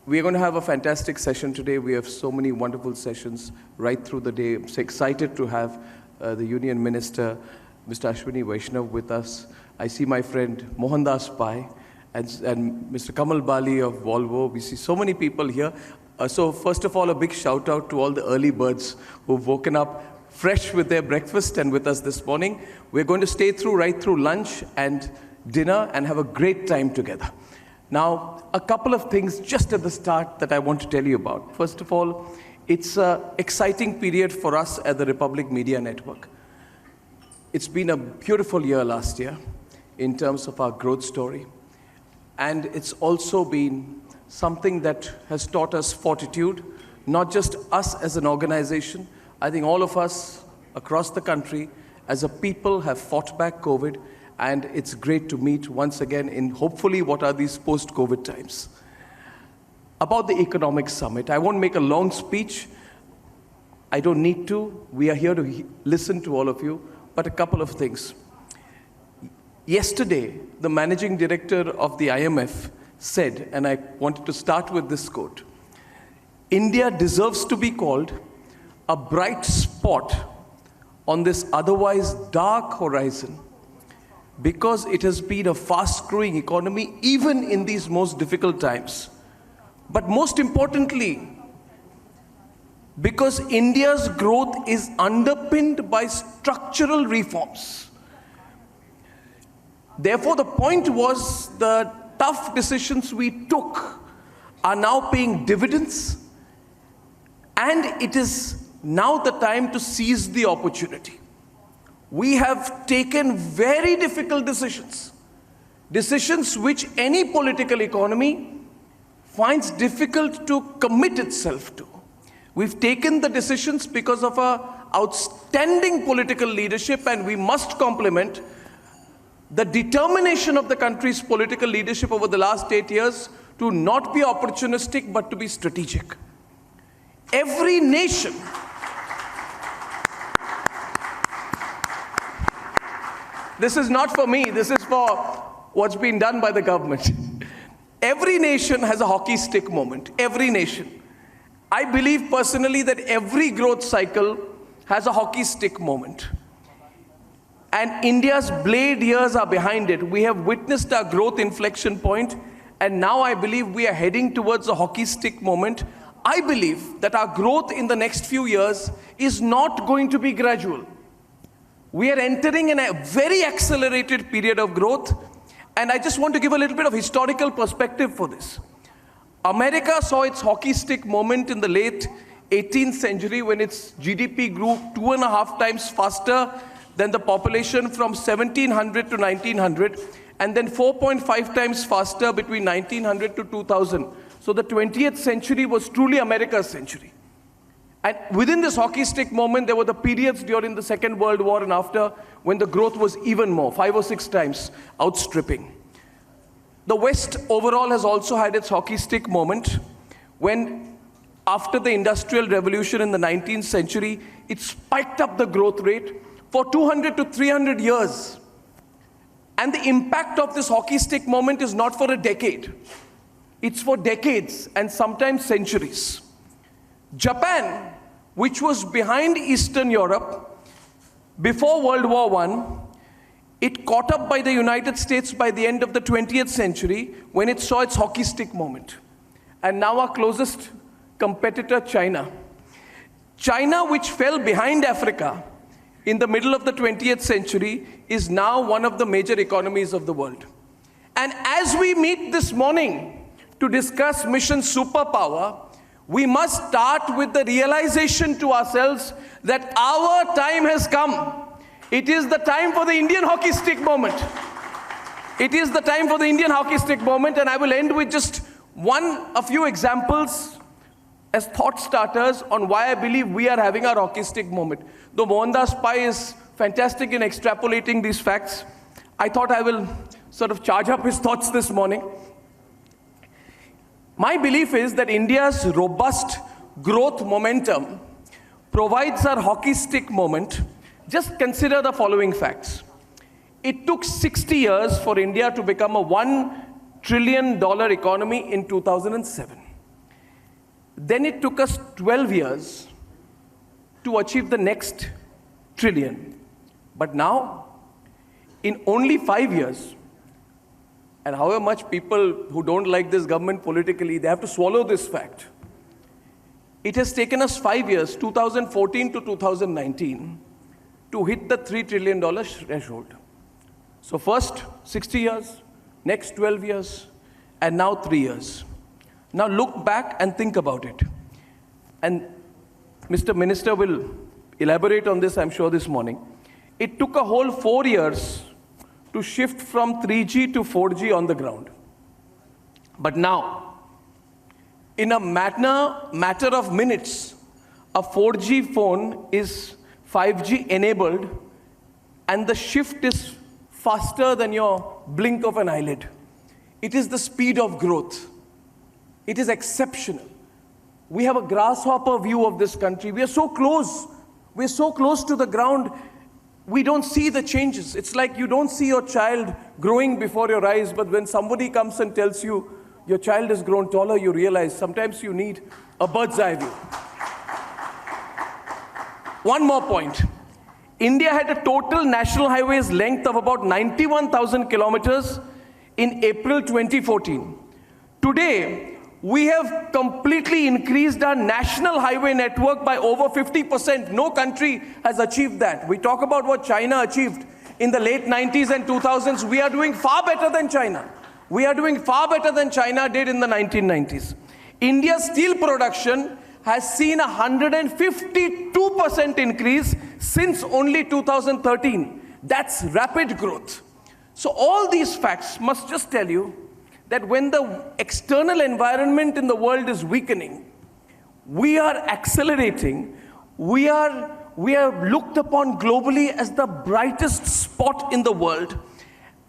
we are going to have a fantastic session today. We have so many wonderful sessions right through the day. I'm so excited to have the Union Minister, Mr. Ashwini Vaishnav, with us. I see my friend Mohandas Pai and Mr. Kamal Bali of Volvo. We see so many people here. So first of all, a big shout out to all the early birds who've woken up fresh with their breakfast and with us this morning. We're going to stay right through lunch and dinner and have a great time together. Now, a couple of things just at the start that I want to tell you about. First of all, it's an exciting period for us at the Republic Media Network. It's been a beautiful year last year in terms of our growth story. And it's also been something that has taught us fortitude, not just us as an organization. I think all of us across the country as a people have fought back COVID, and it's great to meet once again in hopefully what are these post-COVID times. About the economic summit, I won't make a long speech. I don't need to. We are here to listen to all of you, but a couple of things. Yesterday, the managing director of the IMF said, and I wanted to start with this quote, India deserves to be called a bright spot on this otherwise dark horizon because it has been a fast-growing economy even in these most difficult times. But most importantly, because India's growth is underpinned by structural reforms. Therefore, the point was the tough decisions we took are now paying dividends, and it is now the time to seize the opportunity. We have taken very difficult decisions which any political economy finds difficult to commit itself to. We've taken the decisions because of our outstanding political leadership, and we must compliment the determination of the country's political leadership over the last 8 years to not be opportunistic, but to be strategic. Every nation, this is not for me, this is for what's been done by the government. Every nation has a hockey stick moment, every nation. I believe personally that every growth cycle has a hockey stick moment. And India's blade years are behind it. We have witnessed our growth inflection point, and now I believe we are heading towards a hockey stick moment. I believe that our growth in the next few years is not going to be gradual. We are entering in a very accelerated period of growth, and I just want to give a little bit of historical perspective for this. America saw its hockey stick moment in the late 18th century when its GDP grew 2.5 times faster than the population from 1700 to 1900, and then 4.5 times faster between 1900 to 2000. So the 20th century was truly America's century. And within this hockey stick moment, there were the periods during the Second World War and after when the growth was even more, 5 or 6 times outstripping. The West overall has also had its hockey stick moment when, after the Industrial Revolution in the 19th century, it spiked up the growth rate for 200 to 300 years. And the impact of this hockey stick moment is not for a decade. It's for decades and sometimes centuries. Japan, which was behind Eastern Europe before World War I, it caught up by the United States by the end of the 20th century when it saw its hockey stick moment. And now our closest competitor, China. China, which fell behind Africa in the middle of the 20th century, is now one of the major economies of the world. And as we meet this morning to discuss Mission Superpower, we must start with the realization to ourselves that our time has come. It is the time for the Indian hockey stick moment. It is the time for the Indian hockey stick moment, and I will end with just a few examples as thought starters on why I believe we are having our hockey stick moment. Though Mohandas Pai is fantastic in extrapolating these facts, I thought I will sort of charge up his thoughts this morning. My belief is that India's robust growth momentum provides our hockey stick moment. Just consider the following facts. It took 60 years for India to become a $1 trillion economy in 2007. Then it took us 12 years to achieve the next trillion. But now, in only 5 years, and however much people who don't like this government politically, they have to swallow this fact. It has taken us 5 years, 2014 to 2019, to hit the $3 trillion threshold. So first 60 years, next 12 years, and now 3 years. Now look back and think about it. And Mr. Minister will elaborate on this, I'm sure, this morning. It took a whole 4 years to shift from 3G to 4G on the ground. But now, in a matter of minutes, a 4G phone is 5G enabled, and the shift is faster than your blink of an eyelid. It is the speed of growth. It is exceptional. We have a grasshopper view of this country. We are so close. We're so close to the ground. We don't see the changes. It's like you don't see your child growing before your eyes, but when somebody comes and tells you your child has grown taller, you realize sometimes you need a bird's eye view. One more point. India had a total national highways length of about 91,000 kilometers in April 2014. Today, we have completely increased our national highway network by over 50%. No country has achieved that. We talk about what China achieved in the late 90s and 2000s. We are doing far better than China. We are doing far better than China did in the 1990s. India's steel production has seen a 152% increase since only 2013. That's rapid growth. So all these facts must just tell you that when the external environment in the world is weakening, we are accelerating, we are looked upon globally as the brightest spot in the world.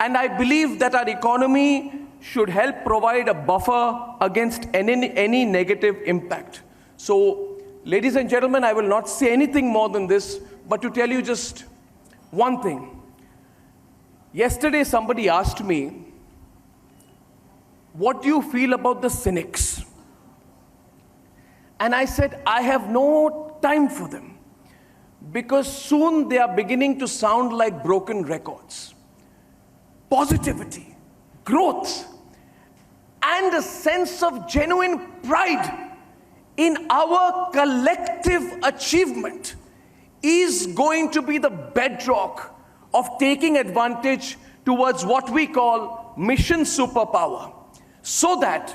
And I believe that our economy should help provide a buffer against any negative impact. So, ladies and gentlemen, I will not say anything more than this, but to tell you just one thing. Yesterday, somebody asked me, what do you feel about the cynics? And I said, I have no time for them, because soon they are beginning to sound like broken records. Positivity, growth, and a sense of genuine pride in our collective achievement is going to be the bedrock of taking advantage towards what we call mission superpower, so that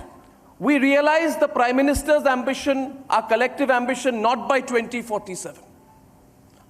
we realize the Prime Minister's ambition, our collective ambition, not by 2047.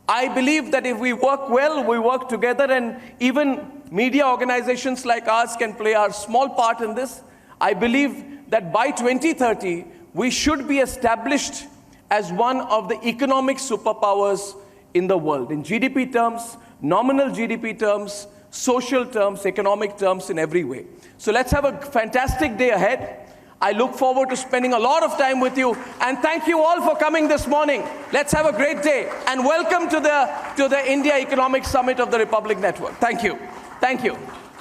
I believe that if we work well, we work together, and even media organizations like ours can play our small part in this. I believe that by 2030, we should be established as one of the economic superpowers in the world, in GDP terms, nominal GDP terms, social terms, economic terms, in every way. So let's have a fantastic day ahead. I look forward to spending a lot of time with you, and thank you all for coming this morning. Let's have a great day, and welcome to the India Economic Summit of the Republic Network. Thank you. Thank you.